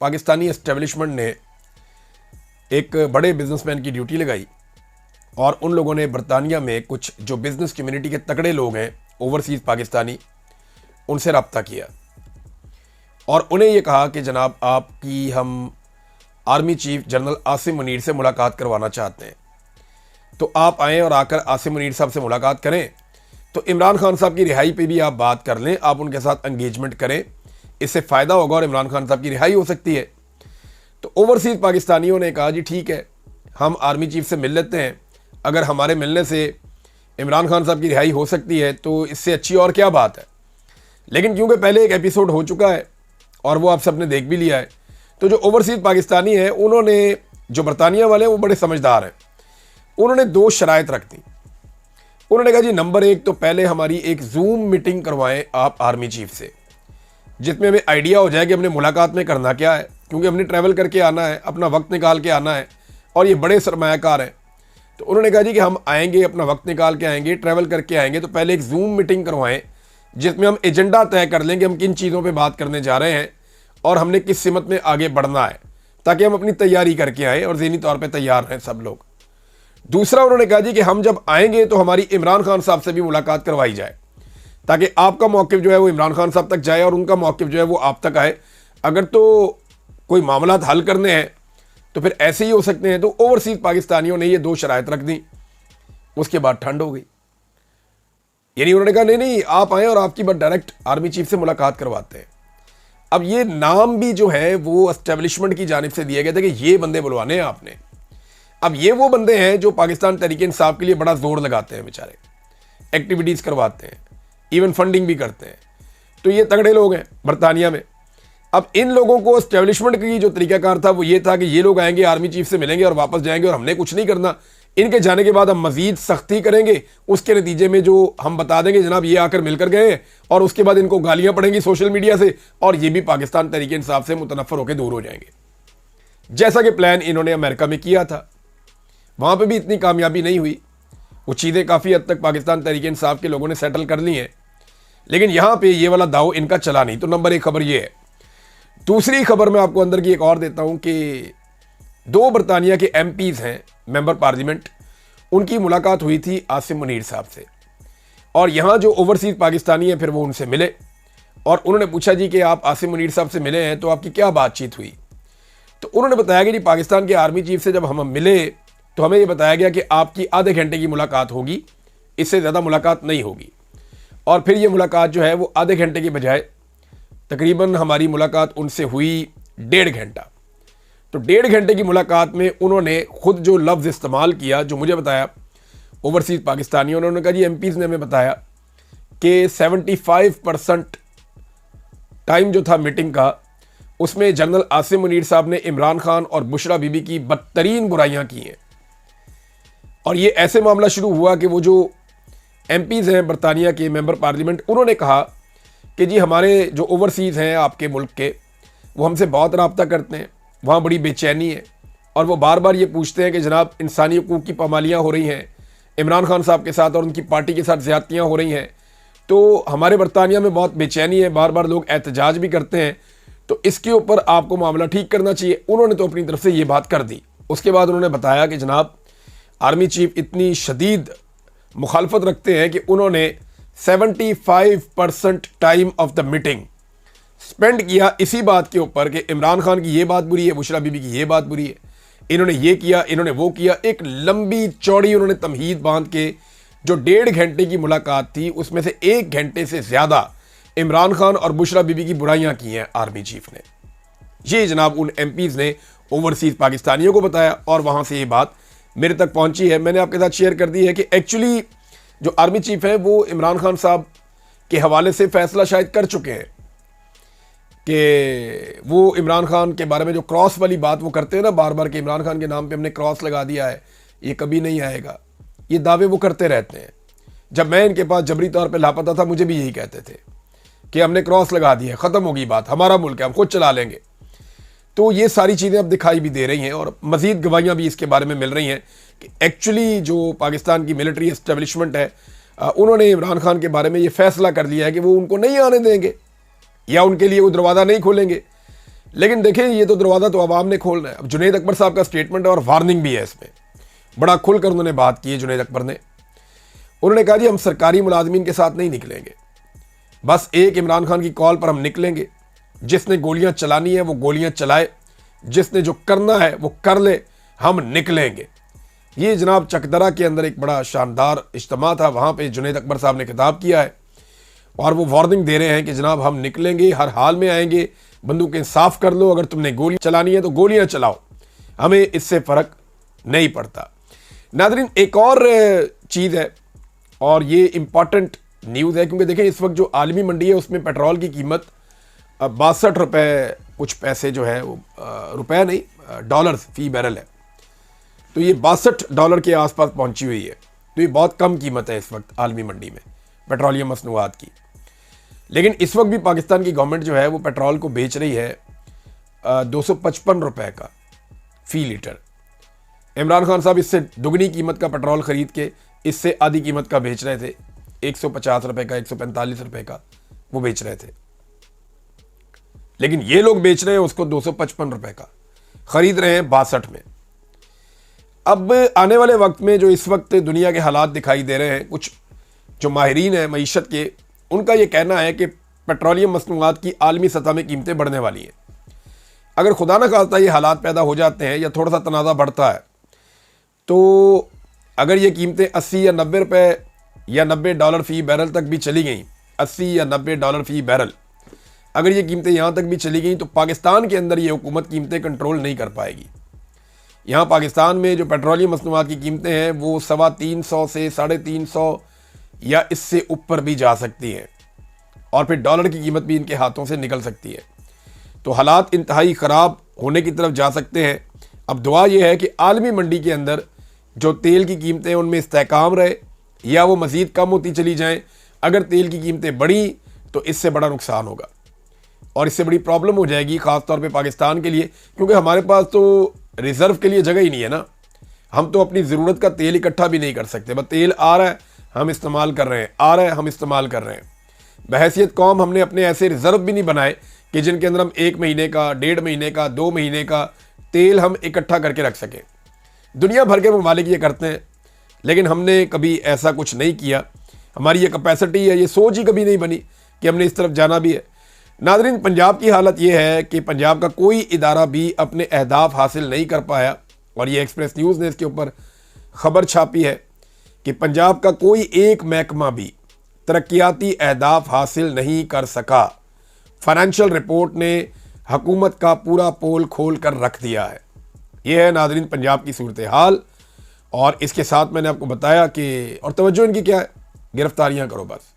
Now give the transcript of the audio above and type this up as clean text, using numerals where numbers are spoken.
Pakistani establishment ने एक बड़े बिजनेसमैन की ड्यूटी लगाई और उन लोगों ने बरतानिया में कुछ जो बिजनेस कम्युनिटी के तगड़े लोग हैं ओवरसीज़ पाकिस्तानी, उनसे रब्ता किया और उन्हें ये कहा कि जनाब आपकी हम army chief general Asim Munir से मुलाकात करवाना चाहते हैं, तो आप आएँ और आकर आसिम मुनीर साहब से मुलाकात करें, तो इमरान खान साहब की रिहाई पे भी आप बात कर लें, आप उनके साथ एंगेजमेंट करें, इससे फ़ायदा होगा और इमरान खान साहब की रिहाई हो सकती है। तो ओवरसीज़ पाकिस्तानियों ने कहा जी ठीक है, हम आर्मी चीफ से मिल लेते हैं, अगर हमारे मिलने से इमरान खान साहब की रिहाई हो सकती है तो इससे अच्छी और क्या बात है। लेकिन क्योंकि पहले एक एपिसोड हो चुका है और वो आप सबने देख भी लिया है, तो जो ओवरसीज़ पाकिस्तानी हैं उन्होंने, जो बरतानिया वाले हैं वो बड़े समझदार हैं, उन्होंने दो शराइत रख दी। उन्होंने कहा जी नंबर एक तो पहले हमारी एक जूम मीटिंग करवाएं आप आर्मी चीफ से, जिसमें हमें आइडिया हो जाए कि हमने मुलाकात में करना क्या है, क्योंकि हमने ट्रैवल करके आना है, अपना वक्त निकाल के आना है और ये बड़े सरमायाकार हैं। तो उन्होंने कहा जी कि हम आएंगे, अपना वक्त निकाल के आएंगे, ट्रैवल करके आएंगे, तो पहले एक जूम मीटिंग करवाएं जिसमें हम एजेंडा तय कर लेंगे हम किन चीज़ों पर बात करने जा रहे हैं और हमने किस सिमत में आगे बढ़ना है, ताकि हम अपनी तैयारी करके आएँ और ज़हनी तौर पर तैयार रहें सब लोग। दूसरा उन्होंने कहा जी कि हम जब आएंगे तो हमारी इमरान खान साहब से भी मुलाकात करवाई जाए, ताकि आपका मौक़िफ़ जो है वो इमरान खान साहब तक जाए और उनका मौक़िफ़ जो है वो आप तक आए। अगर तो कोई मामलात हल करने हैं तो फिर ऐसे ही हो सकते हैं। तो ओवरसीज़ पाकिस्तानियों ने ये दो शराइत रख दी, उसके बाद ठंड हो गई। यानी उन्होंने कहा नहीं नहीं आप आएँ और आपकी बात डायरेक्ट आर्मी चीफ से मुलाकात करवाते हैं। अब ये नाम भी जो है वो एस्टेब्लिशमेंट की जानिब से दिया गया था कि ये बंदे बुलवाने हैं आपने। अब ये वो बंदे हैं जो पाकिस्तान तहरीक-ए-इंसाफ के लिए बड़ा जोर लगाते हैं, बेचारे एक्टिविटीज़ करवाते हैं, इवन फंडिंग भी करते हैं। तो ये तगड़े लोग हैं बरतानिया में। अब इन लोगों को एस्टेब्लिशमेंट की जो तरीकाकार था वो ये था कि ये लोग आएंगे, आर्मी चीफ से मिलेंगे और वापस जाएंगे और हमने कुछ नहीं करना। इनके जाने के बाद हम मजीद सख्ती करेंगे, उसके नतीजे में जो हम बता देंगे जनाब ये आकर मिलकर गए हैं, और उसके बाद इनको गालियाँ पड़ेंगी सोशल मीडिया से और ये भी पाकिस्तान तहरीक-ए-इंसाफ से मुतनफ़र होकर दूर हो जाएंगे। जैसा कि प्लान इन्होंने अमेरिका में किया था, वहाँ पे भी इतनी कामयाबी नहीं हुई। वो चीज़ें काफ़ी हद तक पाकिस्तान तहरीक-ए-इंसाफ के लोगों ने सेटल कर ली हैं, लेकिन यहाँ पे ये वाला दाव इनका चला नहीं। तो नंबर एक खबर ये है। दूसरी खबर मैं आपको अंदर की एक और देता हूँ कि दो बरतानिया के MPs हैं, मेंबर पार्लियामेंट, उनकी मुलाकात हुई थी आसिम मुनीर साहब से, और यहाँ जो ओवरसीज़ पाकिस्तानी हैं फिर वो उनसे मिले और उन्होंने पूछा जी कि आप आसिम मुनीर साहब से मिले हैं तो आपकी क्या बातचीत हुई। तो उन्होंने बताया कि जी पाकिस्तान के आर्मी चीफ से जब हम मिले तो हमें ये बताया गया कि आपकी आधे घंटे की मुलाकात होगी, इससे ज़्यादा मुलाकात नहीं होगी। और फिर ये मुलाकात जो है वो आधे घंटे की बजाय तकरीबन हमारी मुलाकात उनसे हुई 1.5 घंटा। तो 1.5 घंटे की मुलाकात में उन्होंने ख़ुद जो लफ्ज़ इस्तेमाल किया, जो मुझे बताया ओवरसीज़ पाकिस्तानियों ने, उन्होंने कहा जी MPs ने हमें बताया कि 75% टाइम जो था मीटिंग का, उसमें जनरल आसिम मुनीर साहब ने इमरान खान और बुशरा बीबी की बदतरीन बुराइयाँ की हैं। और ये ऐसे मामला शुरू हुआ कि वो जो MPs हैं बरतानिया के मेंबर पार्लियामेंट, उन्होंने कहा कि जी हमारे जो ओवरसीज़ हैं आपके मुल्क के, वो हमसे बहुत रब्ता करते हैं, वहाँ बड़ी बेचैनी है और वो बार बार ये पूछते हैं कि जनाब इंसानी हकूक़ की पामालियाँ हो रही हैं, इमरान खान साहब के साथ और उनकी पार्टी के साथ ज़्यादतियाँ हो रही हैं, तो हमारे बरतानिया में बहुत बेचैनी है, बार बार लोग एहतजाज भी करते हैं, तो इसके ऊपर आपको मामला ठीक करना चाहिए। उन्होंने तो अपनी तरफ से ये बात कर दी। उसके बाद उन्होंने बताया कि जनाब आर्मी चीफ इतनी शदीद मुखालफत रखते हैं कि उन्होंने 75% time of the meeting spend किया इसी बात के ऊपर कि इमरान खान की ये बात बुरी है, बुशरा बीबी की ये बात बुरी है, इन्होंने ये किया, इन्होंने वो किया। एक लंबी चौड़ी उन्होंने तमहीद बांध के जो 1.5 घंटे की मुलाकात थी उसमें से 1 घंटे से ज़्यादा इमरान खान और बुशरा बीबी की बुराइयाँ की हैं आर्मी चीफ ने। ये जनाब उन MPs ने ओवरसीज़ पाकिस्तानियों को बताया और वहाँ से ये बात मेरे तक पहुंची है। मैंने आपके साथ शेयर कर दी है कि एक्चुअली जो आर्मी चीफ हैं वो इमरान खान साहब के हवाले से फैसला शायद कर चुके हैं कि वो इमरान खान के बारे में जो क्रॉस वाली बात वो करते हैं ना बार बार, कि इमरान खान के नाम पे हमने क्रॉस लगा दिया है, ये कभी नहीं आएगा, ये दावे वो करते रहते हैं। जब मैं इनके पास जबरी तौर पर लापता था मुझे भी यही कहते थे कि हमने क्रॉस लगा दिया, ख़त्म होगी बात, हमारा मुल्क है, हम खुद चला लेंगे। तो ये सारी चीज़ें अब दिखाई भी दे रही हैं और मज़ीद गवाहियाँ भी इसके बारे में मिल रही हैं कि एक्चुअली जो पाकिस्तान की मिलिट्री एस्टेब्लिशमेंट है उन्होंने इमरान खान के बारे में ये फ़ैसला कर लिया है कि वो उनको नहीं आने देंगे या उनके लिए वो दरवाज़ा नहीं खोलेंगे। लेकिन देखें, ये तो दरवाज़ा तो आवाम ने खोलना है। अब जुनैद अकबर साहब का स्टेटमेंट है और वार्निंग भी है इसमें, बड़ा खुलकर उन्होंने बात की है जुनैद अकबर ने। उन्होंने कहा जी हम सरकारी मुलाजमीन के साथ नहीं निकलेंगे, बस एक इमरान खान की कॉल पर हम निकलेंगे, जिसने गोलियां चलानी है वो गोलियां चलाए, जिसने जो करना है वो कर ले, हम निकलेंगे। ये जनाब चकदरा के अंदर एक बड़ा शानदार इज्तिमा था, वहाँ पे जुनैद अकबर साहब ने खिताब किया है और वो वार्निंग दे रहे हैं कि जनाब हम निकलेंगे, हर हाल में आएंगे, बंदूकें साफ कर लो, अगर तुमने गोली चलानी है तो गोलियां चलाओ, हमें इससे फ़र्क नहीं पड़ता। नाज़रीन, एक और चीज़ है और ये इम्पॉर्टेंट न्यूज़ है, क्योंकि देखें इस वक्त जो आलमी मंडी है उसमें पेट्रोल की कीमत 62 रुपये कुछ पैसे जो है वो रुपए नहीं डॉलर्स फी बैरल है। तो ये $62 के आसपास पहुंची हुई है। तो ये बहुत कम कीमत है इस वक्त आलमी मंडी में पेट्रोलियम मसनूआत की। लेकिन इस वक्त भी पाकिस्तान की गवर्नमेंट जो है वो पेट्रोल को बेच रही है 255 रुपये का फ़ी लीटर। इमरान खान साहब इससे दुगनी कीमत का पेट्रोल ख़रीद के इससे आधी कीमत का बेच रहे थे, 150 रुपये का, 145 रुपये का वो बेच रहे थे। लेकिन ये लोग बेच रहे हैं उसको 255 रुपये का, ख़रीद रहे हैं 62 में। अब आने वाले वक्त में जो इस वक्त दुनिया के हालात दिखाई दे रहे हैं, कुछ जो माहिरीन हैं मईशत के, उनका ये कहना है कि पेट्रोलियम मसनूआत की आलमी सतह में कीमतें बढ़ने वाली हैं। अगर खुदा न खास्ता ये हालात पैदा हो जाते हैं या थोड़ा सा तनाज़ा बढ़ता है, तो अगर ये कीमतें 80 या 90 रुपये या $90 फ़ी बैरल तक भी चली गई, 80 या $90 फ़ी बैरल, अगर ये कीमतें यहाँ तक भी चली गई तो पाकिस्तान के अंदर ये हुकूमत कीमतें कंट्रोल नहीं कर पाएगी। यहाँ पाकिस्तान में जो पेट्रोलियम मसनूआत की कीमतें हैं वो 350 से 350 या इससे ऊपर भी जा सकती हैं और फिर डॉलर की कीमत भी इनके हाथों से निकल सकती है। तो हालात इंतहाई ख़राब होने की तरफ जा सकते हैं। अब दुआ यह है कि आलमी मंडी के अंदर जो तेल की कीमतें हैं उनमें इस्तेहकाम रहे या वो मज़ीद कम होती चली जाएँ। अगर तेल की कीमतें बढ़ी तो इससे बड़ा नुकसान होगा और इससे बड़ी प्रॉब्लम हो जाएगी, ख़ास तौर पे पाकिस्तान के लिए, क्योंकि हमारे पास तो रिज़र्व के लिए जगह ही नहीं है ना। हम तो अपनी ज़रूरत का तेल इकट्ठा भी नहीं कर सकते। बस तेल आ रहा है हम इस्तेमाल कर रहे हैं, आ रहा है हम इस्तेमाल कर रहे हैं। बहैसियत कौम हमने अपने ऐसे रिज़र्व भी नहीं बनाए कि जिनके अंदर हम 1 महीने का, 1.5 महीने का, 2 महीने का तेल हम इकट्ठा करके रख सकें। दुनिया भर के ममालिक ये करते हैं, लेकिन हमने कभी ऐसा कुछ नहीं किया। हमारी ये कैपेसिटी है, ये सोच ही कभी नहीं बनी कि हमने इस तरफ जाना भी है। नाज़रीन, पंजाब की हालत ये है कि पंजाब का कोई इदारा भी अपने अहदाफ हासिल नहीं कर पाया और ये एक्सप्रेस न्यूज़ ने इसके ऊपर ख़बर छापी है कि पंजाब का कोई एक महकमा भी तरक्याती अहदाफ हासिल नहीं कर सका। फाइनेंशियल रिपोर्ट ने हुकूमत का पूरा पोल खोल कर रख दिया है। ये है नाज़रीन पंजाब की सूरत हाल। और इसके साथ मैंने आपको बताया कि और तवज्जो इनकी क्या है, गिरफ्तारियाँ करो बस।